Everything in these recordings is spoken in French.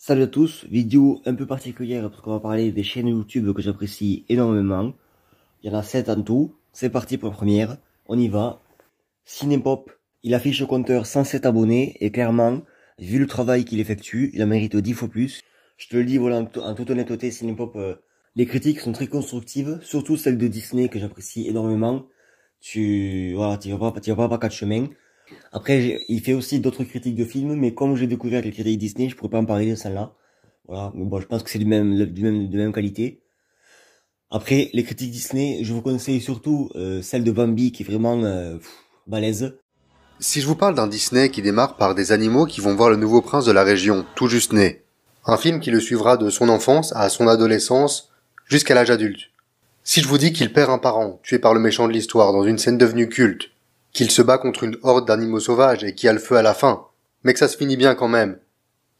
Salut à tous, vidéo un peu particulière parce qu'on va parler des chaînes YouTube que j'apprécie énormément. Il y en a 7 en tout, c'est parti pour la première, on y va. Cinépop, il affiche au compteur 107 abonnés et clairement, vu le travail qu'il effectue, il en mérite 10 fois plus. Je te le dis, voilà, en toute honnêteté, Cinépop, les critiques sont très constructives, surtout celles de Disney que j'apprécie énormément. Tu vas pas quatre chemins. Après, il fait aussi d'autres critiques de films, mais comme j'ai découvert les critiques Disney, je pourrais pas en parler de celle-là. Voilà, mais bon, je pense que c'est de même qualité. Après, les critiques Disney, je vous conseille surtout celle de Bambi, qui est vraiment balèze. Si je vous parle d'un Disney qui démarre par des animaux qui vont voir le nouveau prince de la région, tout juste né. Un film qui le suivra de son enfance à son adolescence, jusqu'à l'âge adulte. Si je vous dis qu'il perd un parent, tué par le méchant de l'histoire dans une scène devenue culte, qu'il se bat contre une horde d'animaux sauvages et qui a le feu à la fin, mais que ça se finit bien quand même,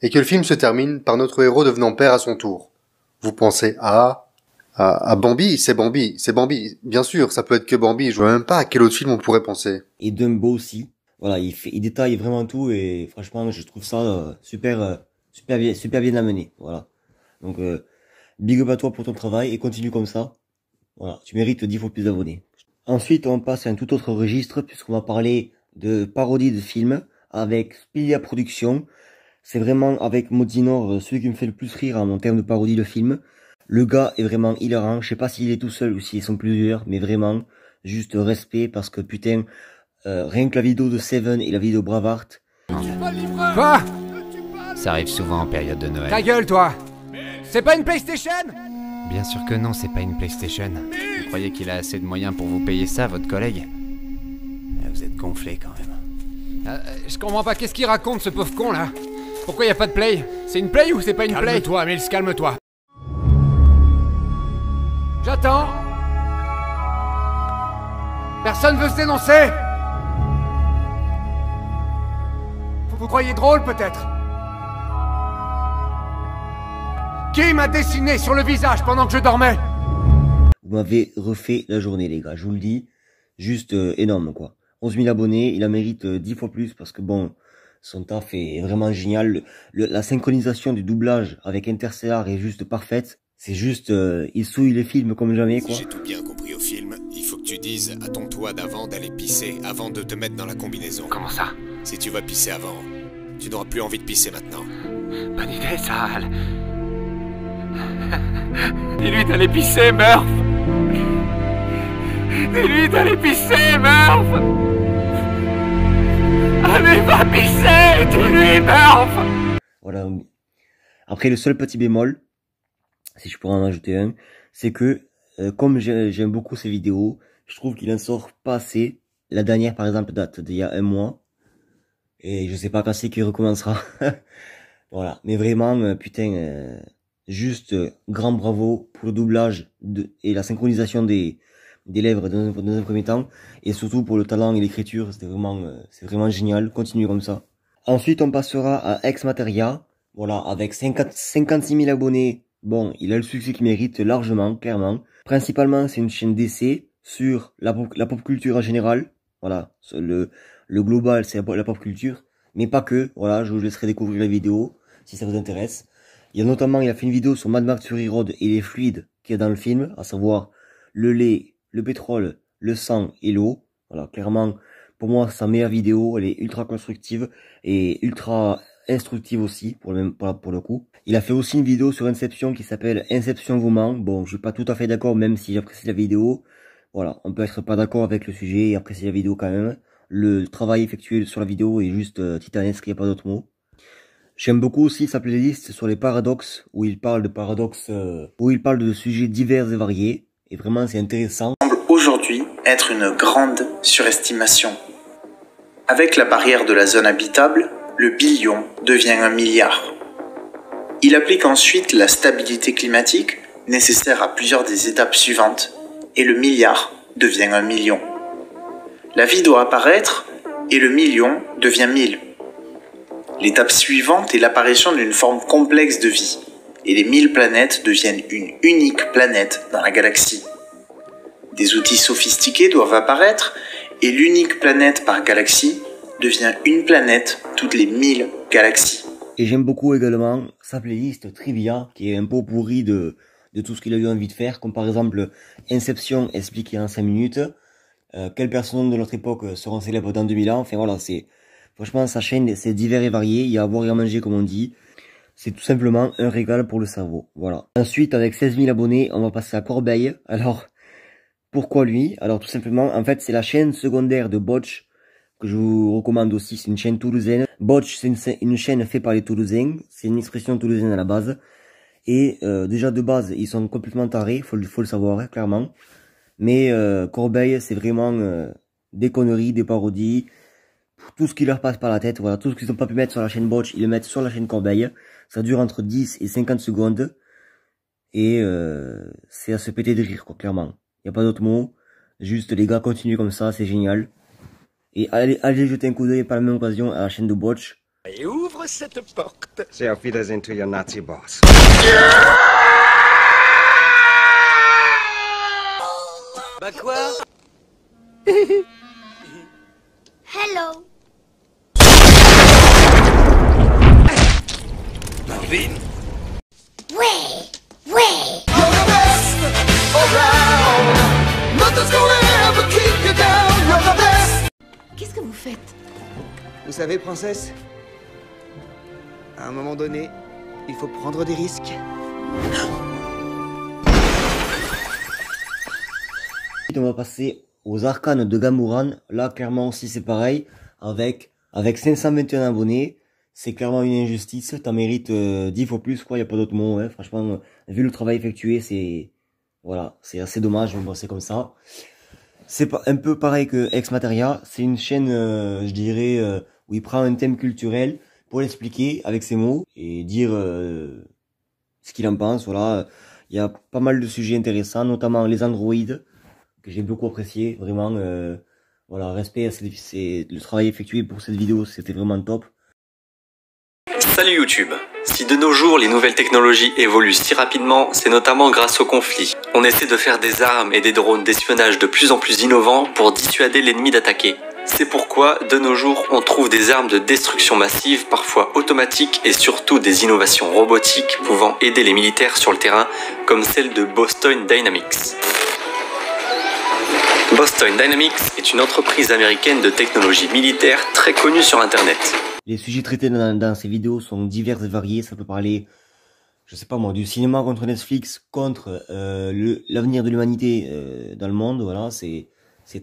et que le film se termine par notre héros devenant père à son tour. Vous pensez à Bambi, c'est Bambi, bien sûr, ça peut être que Bambi, je vois même pas à quel autre film on pourrait penser. Et Dumbo aussi. Voilà, il détaille vraiment tout et franchement, je trouve ça super bien amené. Voilà. Donc, big up à toi pour ton travail et continue comme ça. Voilà, tu mérites 10 fois plus d'abonnés. Ensuite, on passe à un tout autre registre puisqu'on va parler de parodie de films avec Spilia Productions. C'est vraiment avec Mozinor celui qui me fait le plus rire en termes de parodie de film. Le gars est vraiment hilarant. Je sais pas s'il est tout seul ou s'ils sont plusieurs, mais vraiment, juste respect parce que putain, rien que la vidéo de Seven et la vidéo de Bravart. Quoi? Ça arrive souvent en période de Noël. Ta gueule, toi! C'est pas une PlayStation? Bien sûr que non, c'est pas une PlayStation. Vous croyez qu'il a assez de moyens pour vous payer ça, votre collègue? Vous êtes gonflé quand même. Je comprends pas, qu'est-ce qu'il raconte ce pauvre con là? Pourquoi y a pas de play? C'est une play ou c'est pas une play? Calme-toi, Mills, calme-toi. J'attends. Personne veut se dénoncer? Vous croyez drôle peut-être? Qui m'a dessiné sur le visage pendant que je dormais? Vous m'avez refait la journée les gars, je vous le dis. Juste énorme quoi. 11 000 abonnés, il en mérite 10 fois plus parce que bon, son taf est vraiment génial. La synchronisation du doublage avec Interstellar est juste parfaite. C'est juste, il souille les films comme jamais quoi. Si j'ai tout bien compris au film, il faut que tu dises à ton toit d'avant d'aller pisser avant de te mettre dans la combinaison. Comment ça? Si tu vas pisser avant, tu n'auras plus envie de pisser maintenant. Bonne idée, ça, Al. Dis-lui d'aller pisser, Murph! Dis-lui d'aller pisser, Murph! Allez, va pisser! Dis-lui, Murph! Voilà. Après, le seul petit bémol, si je pourrais en ajouter un, c'est que, comme j'aime beaucoup ces vidéos, je trouve qu'il en sort pas assez. La dernière, par exemple, date d'il y a un mois. Et je sais pas quand c'est qu'il recommencera. Voilà. Mais vraiment, putain, juste grand bravo pour le doublage et la synchronisation des lèvres dans un premier temps. Et surtout pour le talent et l'écriture, c'est vraiment génial. Continue comme ça. Ensuite, on passera à Ex Materia. Voilà, avec 56 000 abonnés. Bon, il a le succès qu'il mérite largement, clairement. Principalement, c'est une chaîne d'essai sur la pop culture en général. Voilà, le global, c'est la pop culture. Mais pas que, voilà, je vous laisserai découvrir la vidéo, si ça vous intéresse. Il a fait une vidéo sur Mad Max Fury Road et les fluides qu'il y a dans le film, à savoir le lait, le pétrole, le sang et l'eau. Voilà, clairement, pour moi, sa meilleure vidéo, elle est ultra constructive et ultra instructive aussi, pour le coup. Il a fait aussi une vidéo sur Inception qui s'appelle Inception vous ment. Bon, je suis pas tout à fait d'accord, même si j'apprécie la vidéo. Voilà, on peut être pas d'accord avec le sujet et apprécier la vidéo quand même. Le travail effectué sur la vidéo est juste titanesque, il n'y a pas d'autre mot. J'aime beaucoup aussi sa playlist sur les paradoxes, où il parle de sujets divers et variés. Et vraiment, c'est intéressant. Semble aujourd'hui être une grande surestimation. Avec la barrière de la zone habitable, le billion devient 1 milliard. Il applique ensuite la stabilité climatique, nécessaire à plusieurs des étapes suivantes, et le milliard devient 1 million. La vie doit apparaître, et le million devient 1000. L'étape suivante est l'apparition d'une forme complexe de vie, et les 1000 planètes deviennent une unique planète dans la galaxie. Des outils sophistiqués doivent apparaître, et l'unique planète par galaxie devient une planète toutes les 1000 galaxies. Et j'aime beaucoup également sa playlist Trivia, qui est un pot pourri de tout ce qu'il a eu envie de faire, comme par exemple Inception expliqué en 5 minutes, quelles personnes de notre époque seront célèbres dans 2000 ans, enfin voilà, franchement sa chaîne c'est divers et varié, il y a à boire et à manger comme on dit, c'est tout simplement un régal pour le cerveau, voilà. Ensuite avec 16 000 abonnés, on va passer à Corbeil. Alors, pourquoi lui? Alors tout simplement, en fait c'est la chaîne secondaire de Botch, que je vous recommande aussi, c'est une chaîne toulousaine. Botch, c'est une chaîne faite par les Toulousains, c'est une expression toulousaine à la base. Et déjà de base, ils sont complètement tarés, faut le savoir, hein, clairement. Mais Corbeil, c'est vraiment des conneries, des parodies, tout ce qui leur passe par la tête, voilà, tout ce qu'ils n'ont pas pu mettre sur la chaîne Botch, ils le mettent sur la chaîne Corbeil. Ça dure entre 10 et 50 secondes. Et c'est à se péter de rire, quoi, clairement. Il n'y a pas d'autre mot. Juste, les gars, continuez comme ça, c'est génial. Et allez jeter un coup d'œil par la même occasion à la chaîne de Botch. Et ouvre cette porte. Say auf Wiedersehen to your Nazi boss. Bah quoi? Hello. Marvin? Ouais. Qu'est-ce que vous faites? Vous savez, princesse, à un moment donné, il faut prendre des risques. On va passer aux arcanes de Gamuran. Là, clairement aussi, c'est pareil. Avec 521 abonnés, c'est clairement une injustice. T'en mérites 10 fois plus, quoi. Y a pas d'autre mot, hein. Franchement, vu le travail effectué, voilà, c'est assez dommage, mais bon, c'est comme ça. C'est pas un peu pareil que Ex Materia. C'est une chaîne, je dirais, où il prend un thème culturel pour l'expliquer avec ses mots et dire ce qu'il en pense. Voilà, il y a pas mal de sujets intéressants, notamment les androïdes que j'ai beaucoup apprécié. Vraiment, voilà, respect à le travail effectué pour cette vidéo, c'était vraiment top. Salut YouTube. Si de nos jours les nouvelles technologies évoluent si rapidement, c'est notamment grâce au conflit. On essaie de faire des armes et des drones d'espionnage de plus en plus innovants pour dissuader l'ennemi d'attaquer. C'est pourquoi, de nos jours, on trouve des armes de destruction massive, parfois automatiques, et surtout des innovations robotiques pouvant aider les militaires sur le terrain, comme celle de Boston Dynamics. Boston Dynamics est une entreprise américaine de technologie militaire très connue sur Internet. Les sujets traités dans ces vidéos sont divers et variés. Ça peut parler, je sais pas moi, du cinéma contre Netflix, contre l'avenir de l'humanité dans le monde. Voilà, c'est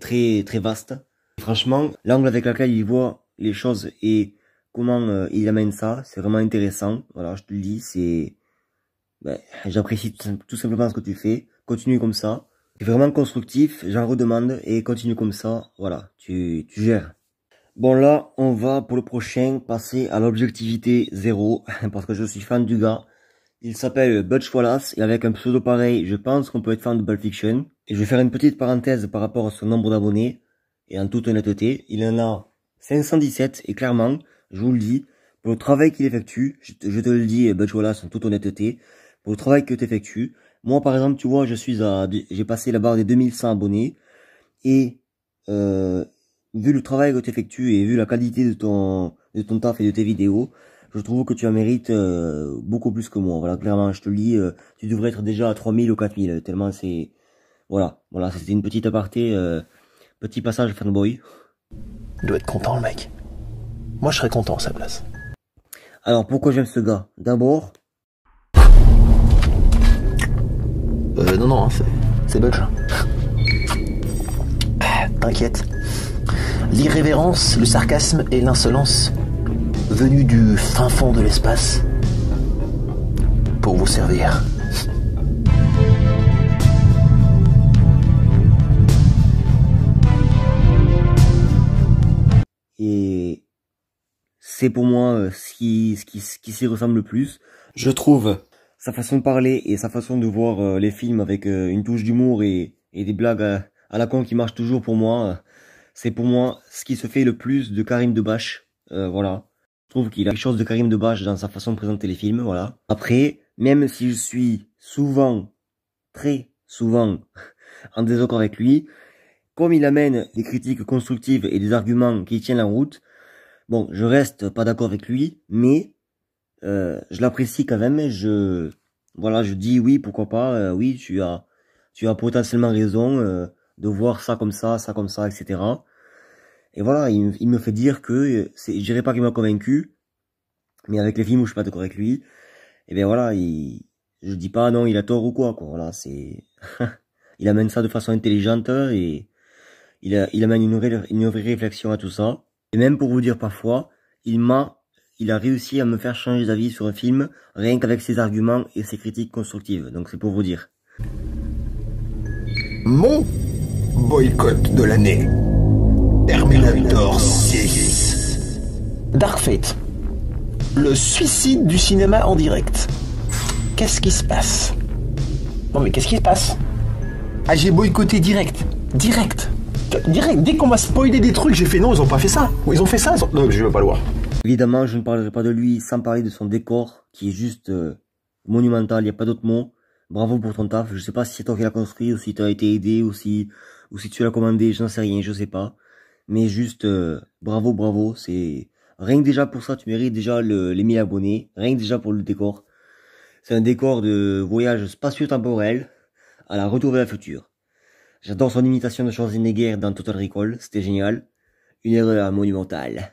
très très vaste. Et franchement, l'angle avec lequel il voit les choses et comment il amène ça, c'est vraiment intéressant. Voilà, je te le dis, j'apprécie tout simplement ce que tu fais. Continue comme ça. C'est vraiment constructif, j'en redemande et continue comme ça. Voilà, tu gères. Bon là, on va pour le prochain passer à l'objectivité 0, parce que je suis fan du gars. Il s'appelle Butch Wallace, et avec un pseudo pareil, je pense qu'on peut être fan de Pulp Fiction. Et je vais faire une petite parenthèse par rapport à son nombre d'abonnés, et en toute honnêteté, il en a 517, et clairement, je vous le dis, pour le travail qu'il effectue, je te le dis Butch Wallace en toute honnêteté, pour le travail que tu effectues, moi par exemple, tu vois, j'ai passé la barre des 2100 abonnés, et vu le travail que tu effectues et vu la qualité de ton taf et de tes vidéos, je trouve que tu en mérites beaucoup plus que moi. Voilà, clairement, je te le dis, tu devrais être déjà à 3000 ou 4000, tellement c'est... Voilà, c'était une petite aparté, petit passage fanboy. Il doit être content, le mec. Moi, je serais content à sa place. Alors, pourquoi j'aime ce gars? D'abord... Non, c'est Butch. T'inquiète. L'irrévérence, le sarcasme et l'insolence venus du fin fond de l'espace pour vous servir. Et c'est pour moi ce qui s'y ressemble le plus. Je trouve sa façon de parler et sa façon de voir les films avec une touche d'humour et des blagues à la con qui marchent toujours pour moi. C'est pour moi ce qui se fait le plus de Karim Debache. Voilà. Je trouve qu'il a quelque chose de Karim Debache dans sa façon de présenter les films. Voilà. Après, même si je suis souvent, très souvent, en désaccord avec lui, comme il amène des critiques constructives et des arguments qui tiennent la route, bon, je reste pas d'accord avec lui, mais je l'apprécie quand même, voilà, je dis oui, pourquoi pas, oui, tu as potentiellement raison, de voir ça comme ça, etc. Et voilà, il me fait dire que, je dirais pas qu'il m'a convaincu, mais avec les films où je suis pas d'accord avec lui, et bien voilà, je dis pas non, il a tort ou quoi, voilà, il amène ça de façon intelligente et il amène une vraie réflexion à tout ça. Et même pour vous dire parfois, il a réussi à me faire changer d'avis sur un film, rien qu'avec ses arguments et ses critiques constructives. Donc c'est pour vous dire. Mon boycott de l'année. Terminator 6. Dark Fate. Le suicide du cinéma en direct. Qu'est-ce qui se passe? Non mais qu'est-ce qui se passe? Ah, j'ai boycotté direct. Direct. Dès qu'on m'a spoilé des trucs, j'ai fait non, ils ont pas fait ça. Ou ils ont fait ça. Non, je veux pas le voir. Évidemment, je ne parlerai pas de lui sans parler de son décor, qui est juste monumental, il n'y a pas d'autre mot. Bravo pour ton taf, je sais pas si c'est toi qui l'as construit, ou si tu as été aidé, ou si tu l'as commandé, j'en sais rien, je sais pas. Mais juste, bravo, c'est... Rien que déjà pour ça, tu mérites déjà les 1000 abonnés, rien que déjà pour le décor. C'est un décor de voyage spatio-temporel à la Retour vers le futur. J'adore son imitation de Schwarzenegger dans Total Recall, c'était génial. Une erreur monumentale.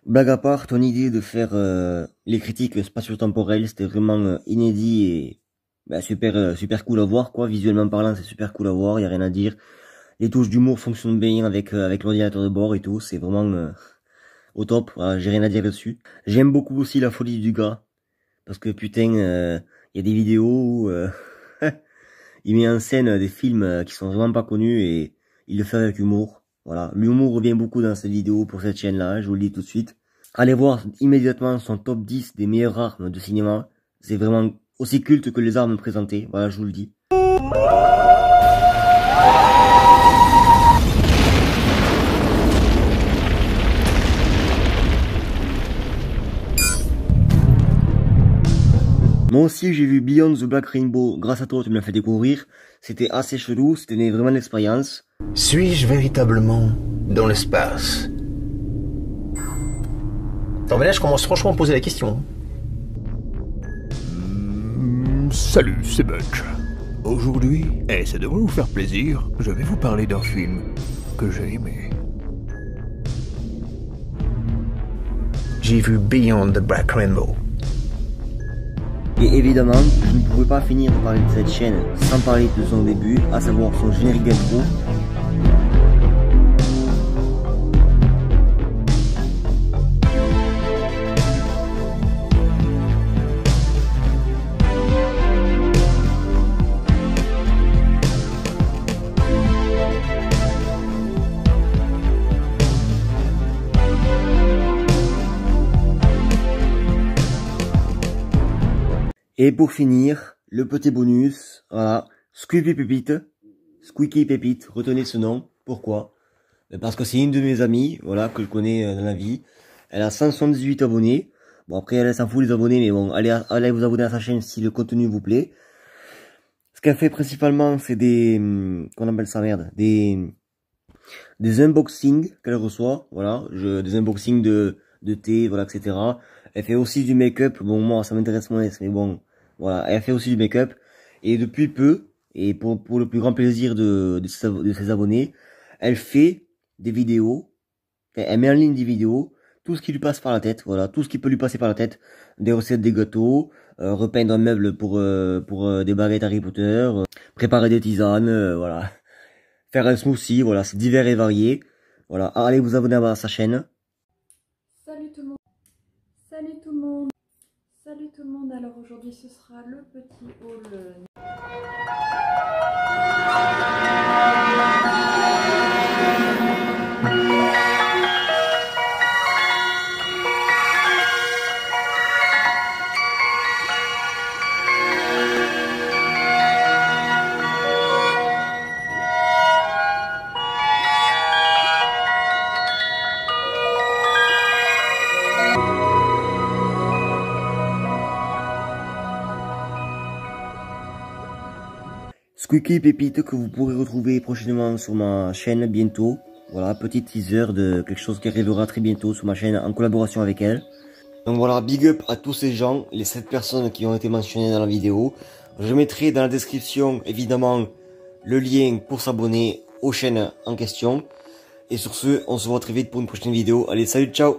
Blague à part, ton idée de faire les critiques spatio-temporelles, c'était vraiment inédit et super cool à voir, quoi. Visuellement parlant, c'est super cool à voir, y a rien à dire. Les touches d'humour fonctionnent bien avec l'ordinateur de bord et tout, c'est vraiment au top, voilà, j'ai rien à dire dessus. J'aime beaucoup aussi la folie du gars, parce que putain, y a des vidéos où il met en scène des films qui sont vraiment pas connus et il le fait avec humour. Voilà, l'humour revient beaucoup dans cette vidéo pour cette chaîne-là, je vous le dis tout de suite. Allez voir immédiatement son top 10 des meilleures armes de cinéma. C'est vraiment aussi culte que les armes présentées, voilà, je vous le dis. Moi aussi j'ai vu Beyond the Black Rainbow, grâce à toi tu me l'as fait découvrir. C'était assez chelou, c'était vraiment une expérience. Suis-je véritablement dans l'espace? Attends mais là je commence franchement à me poser la question. Salut, c'est Butch. Aujourd'hui, ça devrait vous faire plaisir, je vais vous parler d'un film que j'ai aimé. J'ai vu Beyond the Black Rainbow. Et évidemment, je ne pouvais pas finir de parler de cette chaîne sans parler de son début, à savoir son générique d'intro. Et pour finir, le petit bonus, voilà, Squeaky Pépite, retenez ce nom, pourquoi? Parce que c'est une de mes amies, voilà, que je connais dans la vie, elle a 178 abonnés, bon après elle s'en fout les abonnés, mais bon, allez vous abonner à sa chaîne si le contenu vous plaît. Ce qu'elle fait principalement, c'est des, qu'on appelle ça merde, des unboxings qu'elle reçoit, voilà, des unboxings de thé, voilà, etc. Elle fait aussi du make-up, bon moi ça m'intéresse moins, mais bon, voilà, elle fait aussi du make-up, et depuis peu, et pour le plus grand plaisir de ses abonnés, elle fait des vidéos, elle met en ligne des vidéos, tout ce qui lui passe par la tête, voilà, tout ce qui peut lui passer par la tête, des recettes des gâteaux, repeindre un meuble pour des baguettes Harry Potter, préparer des tisanes, voilà, faire un smoothie, voilà, c'est divers et varié, voilà, allez vous abonner à sa chaîne. Salut tout le monde. Salut tout le monde. Salut tout le monde. Alors aujourd'hui ce sera le petit haul. Squeaky Pépite que vous pourrez retrouver prochainement sur ma chaîne bientôt. Voilà, petit teaser de quelque chose qui arrivera très bientôt sur ma chaîne en collaboration avec elle. Donc voilà, big up à tous ces gens, les 7 personnes qui ont été mentionnées dans la vidéo. Je mettrai dans la description, évidemment, le lien pour s'abonner aux chaînes en question. Et sur ce, on se voit très vite pour une prochaine vidéo. Allez, salut, ciao!